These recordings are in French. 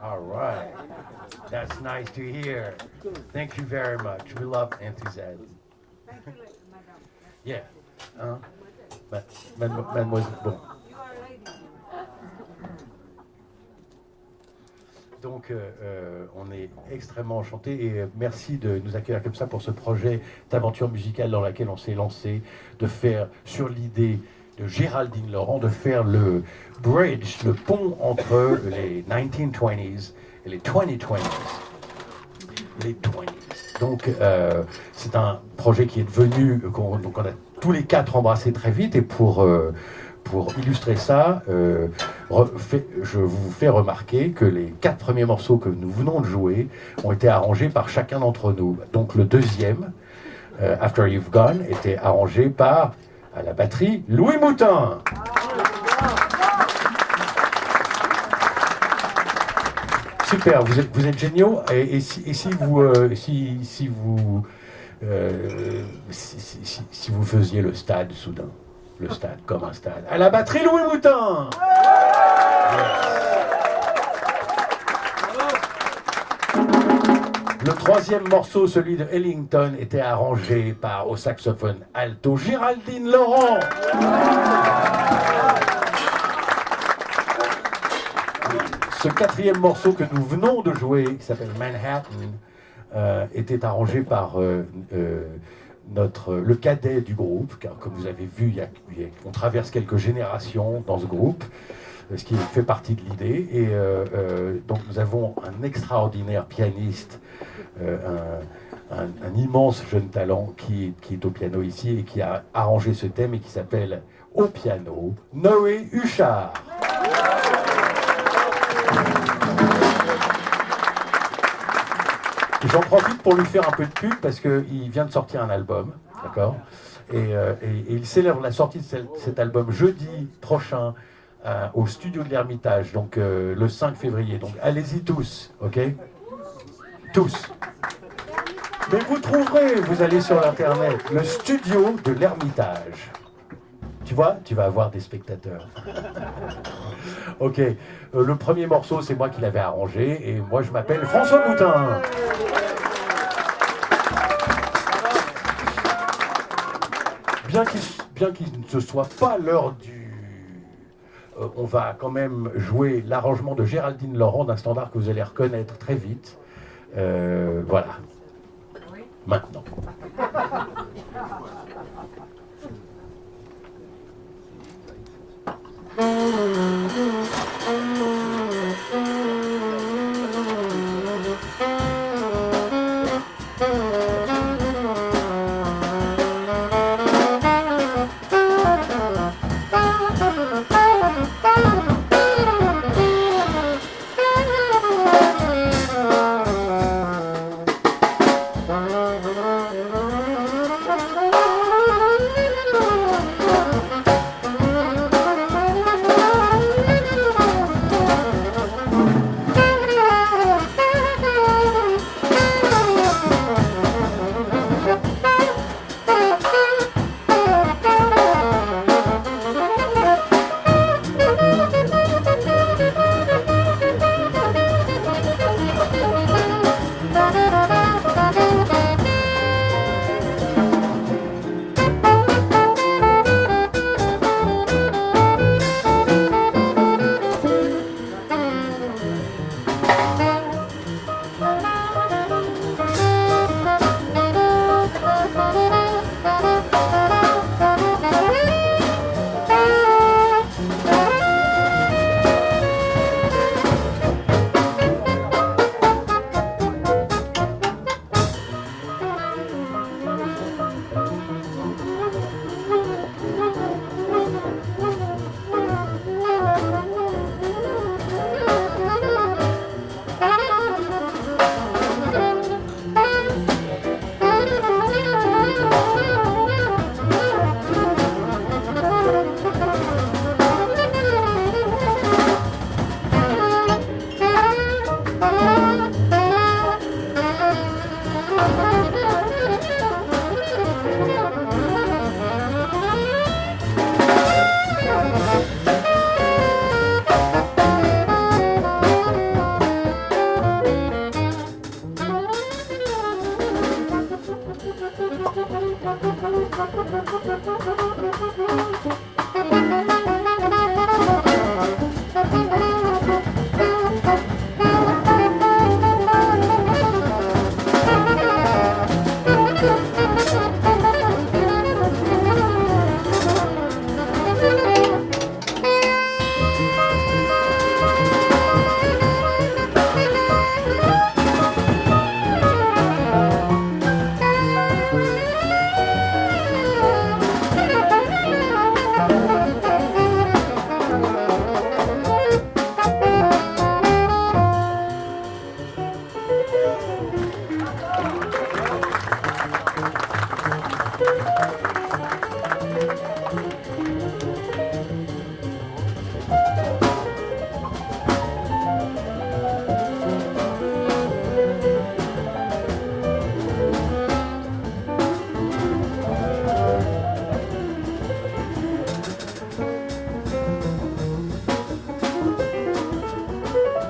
All right. That's nice to hear. Thank you very much. We love enthusiasm. Yeah. Mademoiselle. Bon. Donc, on est extrêmement enchantés et merci de nous accueillir comme ça pour ce projet d'aventure musicale dans laquelle on s'est lancé, de faire sur l'idée de Géraldine Laurent, de faire le bridge, le pont entre les 1920s et les 2020s. Les 20s. Donc, c'est un projet qui est devenu, donc on a tous les quatre embrassé très vite et pour illustrer ça, je vous fais remarquer que les 4 premiers morceaux que nous venons de jouer ont été arrangés par chacun d'entre nous. Donc le deuxième, After You've Gone, était arrangé par, à la batterie, Louis Moutin. Super, vous êtes géniaux. Et si vous faisiez le stade soudain? Le stade, comme un stade. À la batterie, Louis Moutin. Le troisième morceau, celui de Ellington, était arrangé au saxophone alto Géraldine Laurent. Ce quatrième morceau que nous venons de jouer, qui s'appelle Manhattan, était arrangé par le cadet du groupe, car comme vous avez vu, on traverse quelques générations dans ce groupe, ce qui fait partie de l'idée. Et donc nous avons un extraordinaire pianiste, un immense jeune talent qui est au piano ici et qui a arrangé ce thème et qui s'appelle au piano Noé Huchard. J'en profite pour lui faire un peu de pub parce qu'il vient de sortir un album, d'accord, et il célèbre la sortie de cet album jeudi prochain au studio de l'Ermitage, donc le 5 février. Donc allez-y tous, ok? Tous. Mais vous trouverez, vous allez sur l'internet, le studio de l'Ermitage. Tu vois, tu vas avoir des spectateurs. Ok, le premier morceau, c'est moi qui l'avais arrangé, et moi je m'appelle François Moutin. Bien qu'il ne soit pas l'heure du... on va quand même jouer l'arrangement de Géraldine Laurent, d'un standard que vous allez reconnaître très vite. Voilà. Maintenant.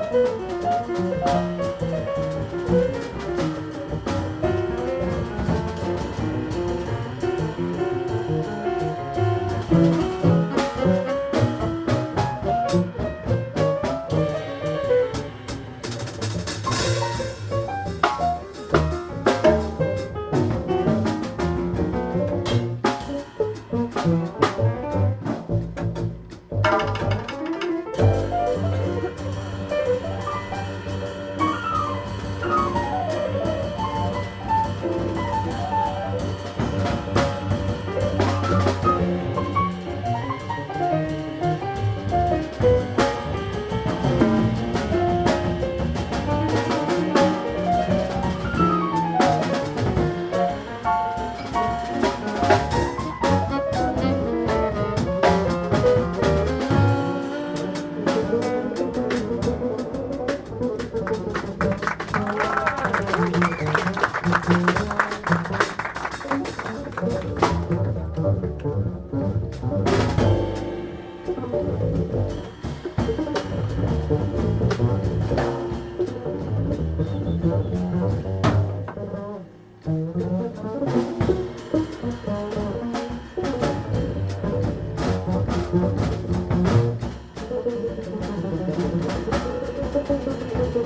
Thank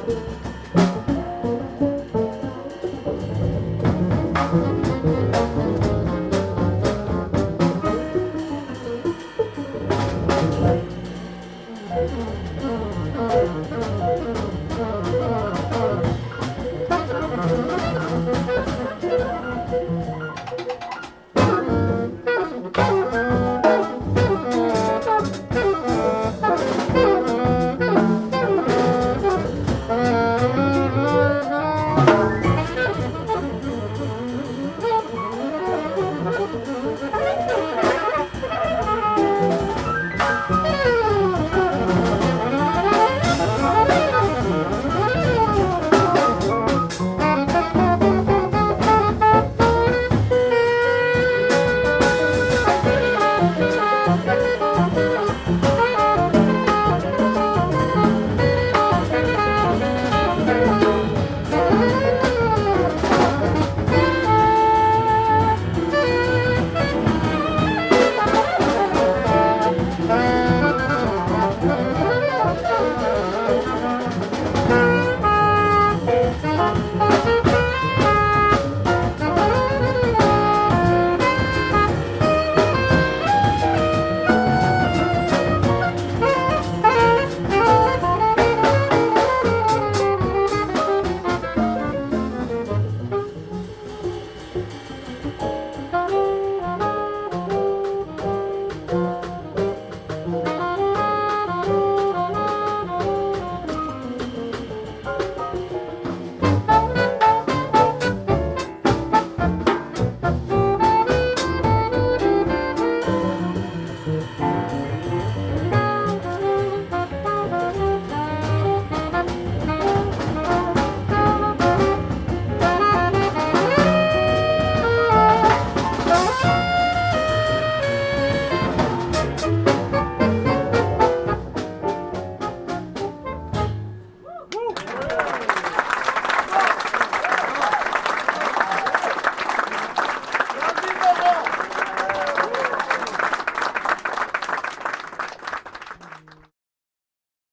you.